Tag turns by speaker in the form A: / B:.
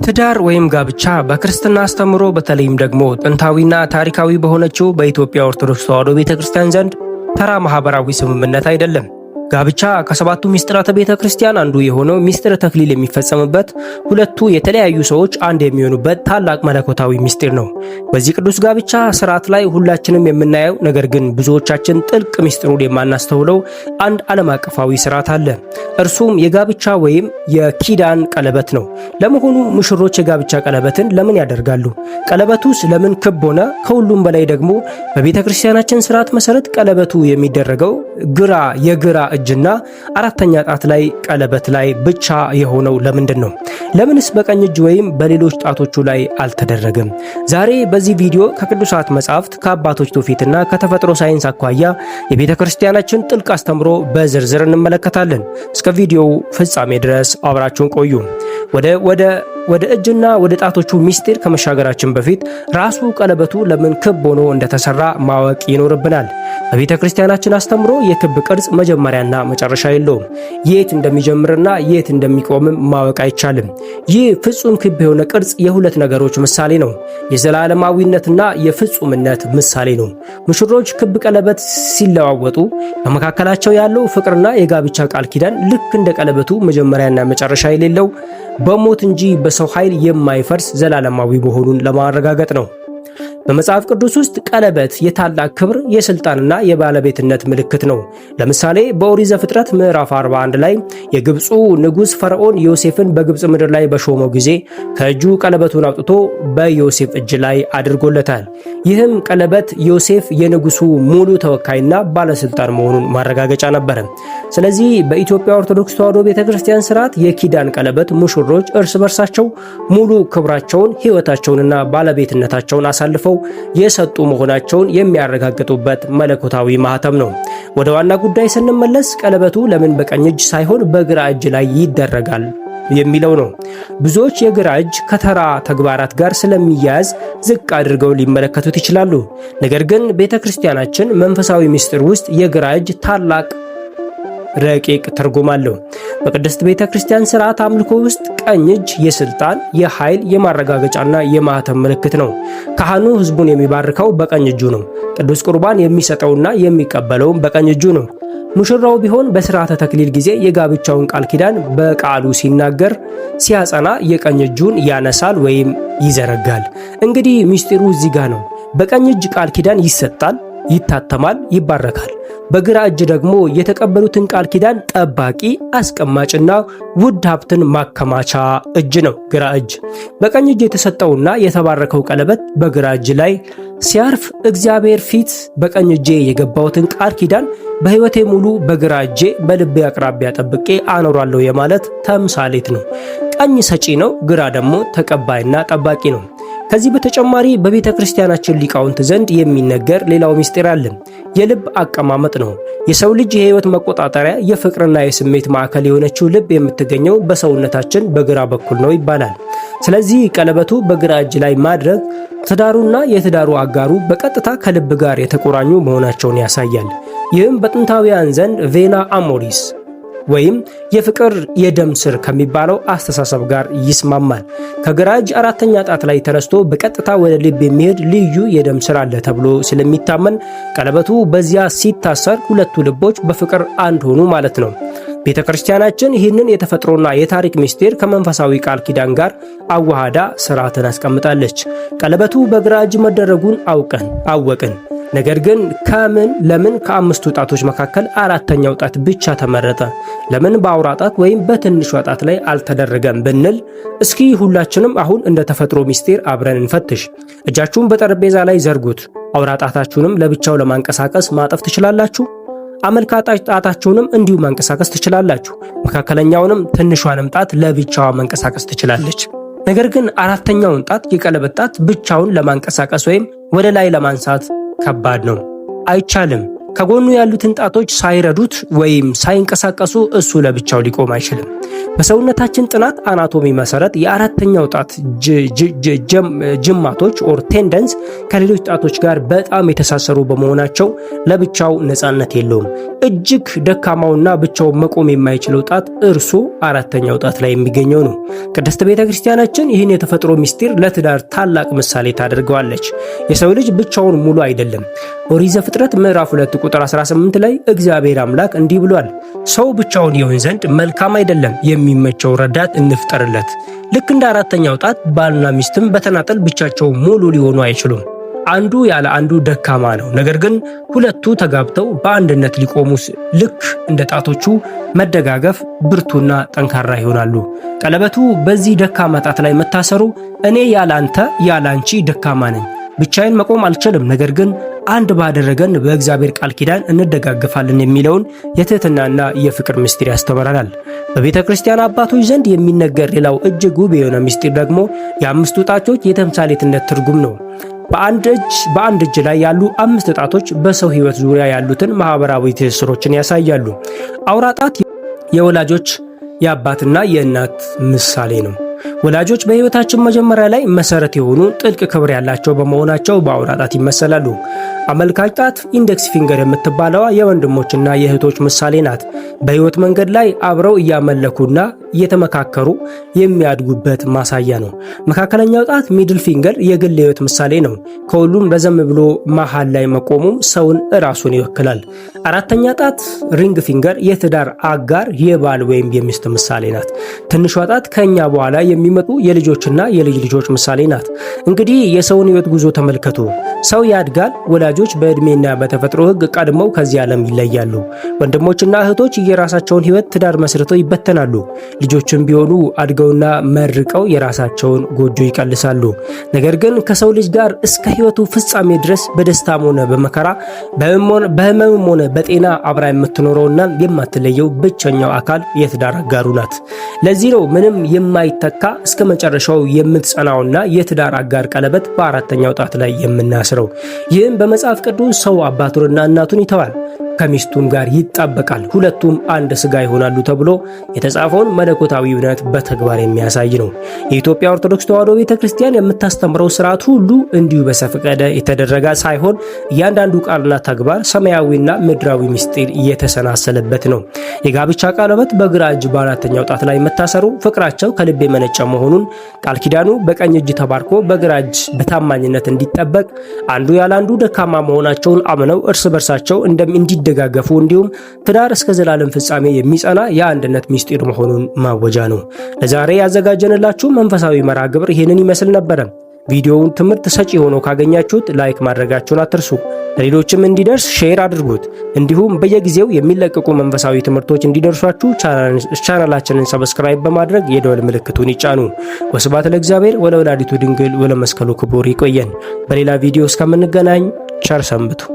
A: ትዳር ወይም ጋብቻ በክርስትና አስተምሮ በተለይም ደግሞ ጥንታዊና ታሪካዊ በሆነችው በኢትዮጵያ ኦርቶዶክስ ተዋሕዶ ቤተክርስቲያን ዘንድ ተራ ማህበራዊ ስምምነት አይደለም። ጋብቻ ከሰባቱ ሚስጥራተ ቤተ ክርስቲያን አንዱ የሆነው ሚስጥረ ተክሊል የሚፈጸምበት፣ ሁለቱ የተለያዩ ሰዎች አንድ የሚሆኑበት ታላቅ መለኮታዊ ሚስጥር ነው። በዚህ ቅዱስ ጋብቻ ስርዓት ላይ ሁላችንም የምናየው ነገር ግን ብዙዎቻችን ጥልቅ ሚስጥሩን የማናስተውለው አንድ ዓለም አቀፋዊ ስርዓት አለ። እርሱም የጋብቻ ወይም የኪዳን ቀለበት ነው። ለመሆኑ ሙሽሮች የጋብቻ ቀለበትን ለምን ያደርጋሉ? ቀለበቱስ ለምን ክብ ሆነ? ከሁሉም በላይ ደግሞ በቤተ ክርስቲያናችን ስርዓት መሰረት ቀለበቱ የሚደረገው የግራ እጅና አራተኛ ጣት ላይ ቀለበት ላይ ብቻ የሆነው ለምንድን ነው? ለምንስ በቀኝ እጅ ወይም በሌሎች ጣቶቹ ላይ አልተደረገም? ዛሬ በዚህ ቪዲዮ ከቅዱሳት መጻሕፍት ከአባቶች ትውፊትና ከተፈጥሮ ሳይንስ አኳያ የቤተ ክርስቲያናችን ጥልቅ አስተምሮ በዝርዝር እንመለከታለን። እስከ ቪዲዮው ፍጻሜ ድረስ አብራችሁን ቆዩ። ወደ እጅና ወደ ጣቶቹ ሚስጢር ከመሻገራችን በፊት ራሱ ቀለበቱ ለምን ክብ ሆኖ እንደተሰራ ማወቅ ይኖርብናል። በቤተ ክርስቲያናችን አስተምሮ የክብ ቅርጽ መጀመሪያና መጨረሻ የለውም። የት እንደሚጀምርና የት እንደሚቆምም ማወቅ አይቻልም። ይህ ፍጹም ክብ የሆነ ቅርጽ የሁለት ነገሮች ምሳሌ ነው። የዘላለማዊነትና የፍጹምነት ምሳሌ ነው። ሙሽሮች ክብ ቀለበት ሲለዋወጡ በመካከላቸው ያለው ፍቅርና የጋብቻ ቃል ኪዳን ልክ እንደ ቀለበቱ መጀመሪያና መጨረሻ የሌለው በሞት እንጂ በሰው ኃይል የማይፈርስ ዘላለማዊ መሆኑን ለማረጋገጥ ነው። በመጽሐፍ ቅዱስ ውስጥ ቀለበት የታላቅ ክብር፣ የስልጣንና የባለቤትነት ምልክት ነው። ለምሳሌ በኦሪት ዘፍጥረት ምዕራፍ 41 ላይ የግብፁ ንጉሥ ፈርዖን ዮሴፍን በግብፅ ምድር ላይ በሾመው ጊዜ ከእጁ ቀለበቱን አውጥቶ በዮሴፍ እጅ ላይ አድርጎለታል። ይህም ቀለበት ዮሴፍ የንጉሱ ሙሉ ተወካይና ባለስልጣን መሆኑን ማረጋገጫ ነበረ። ስለዚህ በኢትዮጵያ ኦርቶዶክስ ተዋሕዶ ቤተክርስቲያን ስርዓት የኪዳን ቀለበት ሙሽሮች እርስ በርሳቸው ሙሉ ክብራቸውን፣ ሕይወታቸውንና ባለቤትነታቸውን አሳልፈው የሰጡ መሆናቸውን የሚያረጋግጡበት መለኮታዊ ማህተም ነው። ወደ ዋና ጉዳይ ስንመለስ ቀለበቱ ለምን በቀኝ እጅ ሳይሆን በግራ እጅ ላይ ይደረጋል የሚለው ነው። ብዙዎች የግራ እጅ ከተራ ተግባራት ጋር ስለሚያያዝ ዝቅ አድርገው ሊመለከቱት ይችላሉ። ነገር ግን ቤተክርስቲያናችን መንፈሳዊ ምስጢር ውስጥ የግራ እጅ ታላቅ ረቂቅ ትርጉም አለው። በቅድስት ቤተ ክርስቲያን ስርዓት አምልኮ ውስጥ ቀኝ እጅ የስልጣን፣ የኃይል፣ የማረጋገጫና የማህተም ምልክት ነው። ካህኑ ህዝቡን የሚባርከው በቀኝ እጁ ነው። ቅዱስ ቁርባን የሚሰጠውና የሚቀበለውም በቀኝ እጁ ነው። ሙሽራው ቢሆን በስርዓተ ተክሊል ጊዜ የጋብቻውን ቃል ኪዳን በቃሉ ሲናገር ሲያጸና የቀኝ እጁን ያነሳል ወይም ይዘረጋል። እንግዲህ ምስጢሩ እዚህ ጋር ነው። በቀኝ እጅ ቃል ኪዳን ይሰጣል፣ ይታተማል፣ ይባረካል። በግራ እጅ ደግሞ የተቀበሉትን ቃል ኪዳን ጠባቂ፣ አስቀማጭና ውድ ሀብትን ማከማቻ እጅ ነው ግራ እጅ። በቀኝ እጅ የተሰጠውና የተባረከው ቀለበት በግራ እጅ ላይ ሲያርፍ እግዚአብሔር ፊት በቀኝ እጄ የገባሁትን ቃል ኪዳን በሕይወቴ ሙሉ በግራ እጄ በልቤ አቅራቢያ ጠብቄ አኖራለሁ የማለት ተምሳሌት ነው። ቀኝ ሰጪ ነው፣ ግራ ደግሞ ተቀባይና ጠባቂ ነው። ከዚህ በተጨማሪ በቤተ ክርስቲያናችን ሊቃውንት ዘንድ የሚነገር ሌላው ምስጢር አለ። የልብ አቀማመጥ ነው። የሰው ልጅ የህይወት መቆጣጠሪያ፣ የፍቅርና የስሜት ማዕከል የሆነችው ልብ የምትገኘው በሰውነታችን በግራ በኩል ነው ይባላል። ስለዚህ ቀለበቱ በግራ እጅ ላይ ማድረግ ትዳሩና የትዳሩ አጋሩ በቀጥታ ከልብ ጋር የተቆራኙ መሆናቸውን ያሳያል። ይህም በጥንታውያን ዘንድ ቬና አሞሪስ ወይም የፍቅር የደም ስር ከሚባለው አስተሳሰብ ጋር ይስማማል። ከግራ እጅ አራተኛ ጣት ላይ ተነስቶ በቀጥታ ወደ ልብ የሚሄድ ልዩ የደም ስር አለ ተብሎ ስለሚታመን ቀለበቱ በዚያ ሲታሰር ሁለቱ ልቦች በፍቅር አንድ ሆኑ ማለት ነው። ቤተ ክርስቲያናችን ይህንን የተፈጥሮና የታሪክ ምስጢር ከመንፈሳዊ ቃል ኪዳን ጋር አዋሃዳ ስርዓትን አስቀምጣለች። ቀለበቱ በግራ እጅ መደረጉን አወቅን። ነገር ግን ለምን ከአምስቱ ጣቶች መካከል አራተኛው ጣት ብቻ ተመረጠ? ለምን በአውራ ጣት ወይም በትንሿ ጣት ላይ አልተደረገም ብንል፣ እስኪ ሁላችንም አሁን እንደ ተፈጥሮ ምስጢር አብረን እንፈትሽ። እጃችሁን በጠረጴዛ ላይ ዘርጉት። አውራ ጣታችሁንም ለብቻው ለማንቀሳቀስ ማጠፍ ትችላላችሁ። አመልካች ጣታችሁንም እንዲሁ ማንቀሳቀስ ትችላላችሁ። መካከለኛውንም ትንሿንም ጣት ለብቻዋ መንቀሳቀስ ትችላለች። ነገር ግን አራተኛውን ጣት የቀለበት ጣት ብቻውን ለማንቀሳቀስ ወይም ወደ ላይ ለማንሳት ከባድ ነው፣ አይቻልም። ከጎኑ ያሉትን ጣቶች ሳይረዱት ወይም ሳይንቀሳቀሱ እሱ ለብቻው ሊቆም አይችልም። በሰውነታችን ጥናት አናቶሚ መሰረት የአራተኛው ጣት ጅማቶች ኦር ቴንደንስ ከሌሎች ጣቶች ጋር በጣም የተሳሰሩ በመሆናቸው ለብቻው ነፃነት የለውም። እጅግ ደካማውና ብቻውን መቆም የማይችለው ጣት እርሱ አራተኛው ጣት ላይ የሚገኘው ነው። ቅድስት ቤተክርስቲያናችን ይህን የተፈጥሮ ምስጢር ለትዳር ታላቅ ምሳሌ ታደርገዋለች። የሰው ልጅ ብቻውን ሙሉ አይደለም። ኦሪት ዘፍጥረት ምዕራፍ 2 ቁጥር 18 ላይ እግዚአብሔር አምላክ እንዲህ ብሏል፣ ሰው ብቻውን ይሆን ዘንድ መልካም አይደለም፣ የሚመቸው ረዳት እንፍጠርለት። ልክ እንደ አራተኛው ጣት ባልና ሚስትም በተናጠል ብቻቸው ሙሉ ሊሆኑ አይችሉም። አንዱ ያለ አንዱ ደካማ ነው። ነገር ግን ሁለቱ ተጋብተው በአንድነት ሊቆሙ ልክ እንደ ጣቶቹ መደጋገፍ ብርቱና ጠንካራ ይሆናሉ። ቀለበቱ በዚህ ደካማ ጣት ላይ መታሰሩ እኔ ያለ አንተ ያለ አንቺ ደካማ ነኝ፣ ብቻዬን መቆም አልችልም፣ ነገር ግን አንድ ባደረገን በእግዚአብሔር ቃል ኪዳን እንደጋገፋለን የሚለውን የትህትናና የፍቅር ምስጢር ያስተምረናል። በቤተ ክርስቲያን አባቶች ዘንድ የሚነገር ሌላው እጅግ ውብ የሆነ ምስጢር ደግሞ የአምስቱ ጣቶች የተምሳሌትነት ትርጉም ነው። በአንድ እጅ ላይ ያሉ 5 ጣቶች በሰው ሕይወት ዙሪያ ያሉትን ማህበራዊ ትስስሮችን ያሳያሉ። አውራ ጣት የወላጆች የአባትና የእናት ምሳሌ ነው። ወላጆች በሕይወታችን መጀመሪያ ላይ መሰረት የሆኑ ጥልቅ ክብር ያላቸው በመሆናቸው በአውራ ጣት ይመሰላሉ። አመልካች ጣት ኢንዴክስ ፊንገር የምትባለዋ የወንድሞችና የእህቶች ምሳሌ ናት። በሕይወት መንገድ ላይ አብረው እያመለኩና እየተመካከሩ የሚያድጉበት ማሳያ ነው። መካከለኛው ጣት ሚድል ፊንገር የግል ሕይወት ምሳሌ ነው። ከሁሉም ረዘም ብሎ መሃል ላይ መቆሙ ሰውን ራሱን ይወክላል። አራተኛ ጣት ሪንግ ፊንገር የትዳር አጋር የባል ወይም የሚስት ምሳሌ ናት። ትንሿ ጣት ከኛ በኋላ የሚመጡ የልጆችና የልጅ ልጆች ምሳሌ ናት። እንግዲህ የሰውን ሕይወት ጉዞ ተመልከቱ። ሰው ያድጋል። ወላጆች በእድሜና በተፈጥሮ ሕግ ቀድመው ከዚህ ዓለም ይለያሉ። ወንድሞችና እህቶች የራሳቸውን ሕይወት ትዳር መስርተው ይበተናሉ። ልጆችም ቢሆኑ አድገውና መርቀው የራሳቸውን ጎጆ ይቀልሳሉ። ነገር ግን ከሰው ልጅ ጋር እስከ ሕይወቱ ፍጻሜ ድረስ በደስታም ሆነ በመከራ በህመምም ሆነ በጤና አብራ የምትኖረውና የማትለየው ብቸኛው አካል የትዳር አጋሩ ናት። ለዚህ ነው ምንም የማይተካ እስከ መጨረሻው የምትጸናውና የትዳር አጋር ቀለበት በአራተኛው ጣት ላይ የምናስረው። ይህም በመጽሐፍ ቅዱስ ሰው አባቱንና እናቱን ይተዋል፣ ከሚስቱም ጋር ይጣበቃል፣ ሁለቱም አንድ ስጋ ይሆናሉ ተብሎ የተጻፈውን መለኮታዊ እውነት በተግባር የሚያሳይ ነው። የኢትዮጵያ ኦርቶዶክስ ተዋሕዶ ቤተክርስቲያን የምታስተምረው ስርዓት ሁሉ እንዲሁ በዘፈቀደ የተደረገ ሳይሆን እያንዳንዱ ቃልና ተግባር ሰማያዊና ምድራዊ ምስጢር እየተሰናሰለበት ነው። የጋብቻ ቀለበት በግራ እጅ በአራተኛው ጣት ላይ መታሰሩ ፍቅራቸው ከልብ የመነጨ መሆኑን፣ ቃል ኪዳኑ በቀኝ እጅ ተባርኮ በግራ እጅ በታማኝነት እንዲጠበቅ፣ አንዱ ያለ አንዱ ደካማ መሆናቸውን አምነው እርስ በርሳቸው እንዲደጋገፉ እንዲሁም ትዳር እስከ ዘላለም ፍጻሜ የሚጸና የአንድነት ምስጢር መሆኑን ማወጃ ነው። ለዛሬ ያዘጋጀንላችሁ መንፈሳዊ መርሃ ግብር ይህንን ይመስል ነበረ። ቪዲዮውን ትምህርት ሰጪ ሆኖ ካገኛችሁት ላይክ ማድረጋችሁን አትርሱ። ለሌሎችም እንዲደርስ ሼር አድርጉት። እንዲሁም በየጊዜው የሚለቀቁ መንፈሳዊ ትምህርቶች እንዲደርሷችሁ ቻናላችንን ሰብስክራይብ በማድረግ የደወል ምልክቱን ይጫኑ። ወስብሐት ለእግዚአብሔር ወለወላዲቱ ድንግል ወለመስቀሉ ክቡር። ይቆየን። በሌላ ቪዲዮ እስከምንገናኝ ቸር ሰንብቱ።